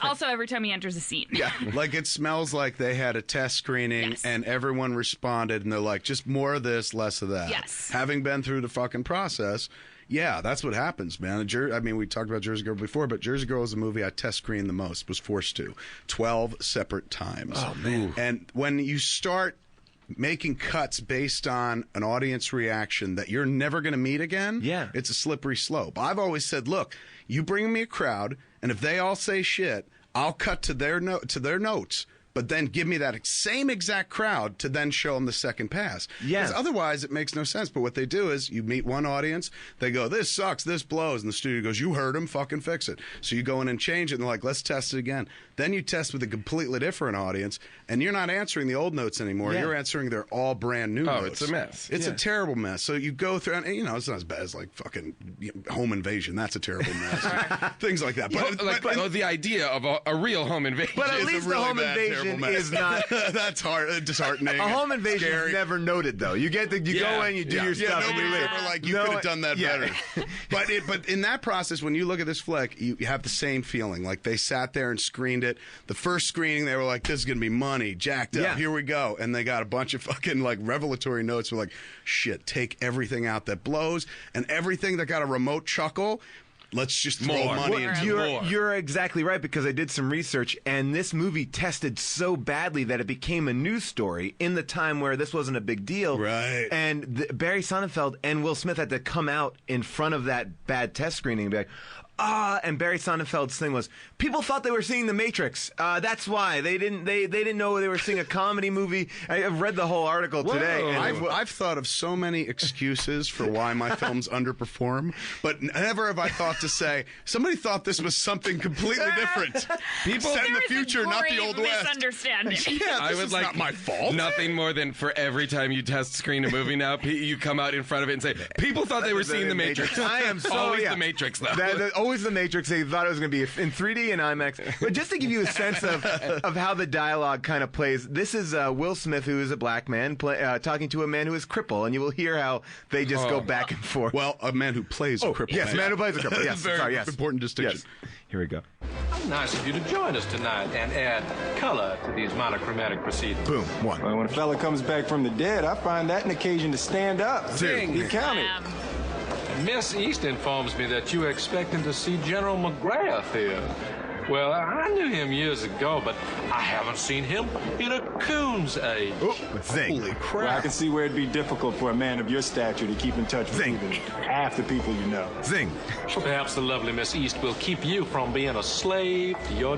Also, every time he enters a scene. Yeah, like it smells like they had a test screening and everyone responded and they're like, just more of this, less of that. Yes. Having been through the fucking process, yeah, that's what happens, man. I mean, we talked about Jersey Girl before, but Jersey Girl is a movie I test screened the most, was forced to. 12 separate times. Oh, man. And when you start making cuts based on an audience reaction that you're never going to meet again, it's a slippery slope. I've always said, look, you bring me a crowd, and if they all say shit, I'll cut to their notes, but then give me that same exact crowd to then show them the second pass. Because otherwise, it makes no sense. But what they do is you meet one audience, they go, this sucks, this blows, and the studio goes, you heard him, fucking fix it. So you go in and change it, and they're like, let's test it again. Then you test with a completely different audience, and you're not answering the old notes anymore. You're answering their all brand new notes. Oh, it's a mess. It's a terrible mess. So you go through, and it's not as bad as like fucking Home Invasion. That's a terrible mess. Things like that. But the idea of a real home invasion. But at is least a really the home bad, invasion is not. That's hard, disheartening. A home invasion scary. is never noted, though. You go in, you do your stuff, and you nobody's leave. ever like, you could have done that better. But in that process, when you look at this flick, you have the same feeling. Like they sat there and screened it. The first screening, they were like, this is going to be money, jacked up. Here we go. And they got a bunch of fucking like revelatory notes. Were like, shit, take everything out that blows and everything that got a remote chuckle. Let's just throw money into more. You're exactly right, because I did some research, and this movie tested so badly that it became a news story in the time where this wasn't a big deal. Right. And Barry Sonnenfeld and Will Smith had to come out in front of that bad test screening and be like, and Barry Sonnenfeld's thing was, people thought they were seeing The Matrix. That's why they didn't know they were seeing a comedy movie. I've read the whole article today. And I've thought of so many excuses for why my films underperform, but never have I thought to say somebody thought this was something completely different. People set in the future, not the old West. Misunderstanding. Yeah, this is not my fault. Nothing more than for every time you test screen a movie now, you come out in front of it and say, people thought they were seeing The Matrix. I am so always The Matrix, though. Always The Matrix. They thought it was going to be in 3D and IMAX. But just to give you a sense of how the dialogue kind of plays, this is Will Smith, who is a black man, talking to a man who is crippled, and you will hear how they just go back and forth. Well, a man who plays a crippled. Yes, a man who plays a crippled. Yes, very important distinction. Yes. Here we go. How nice of you to join us tonight and add color to these monochromatic proceedings. Boom. One. Well, when a fella comes back from the dead, I find that an occasion to stand up. Zing. He counted. Miss East informs me that you were expecting to see General McGrath here. Well, I knew him years ago, but I haven't seen him in a coon's age. Zing. Holy crap. Well, I can see where it'd be difficult for a man of your stature to keep in touch with even half the people you know. Zing. Perhaps the lovely Miss East will keep you from being a slave to your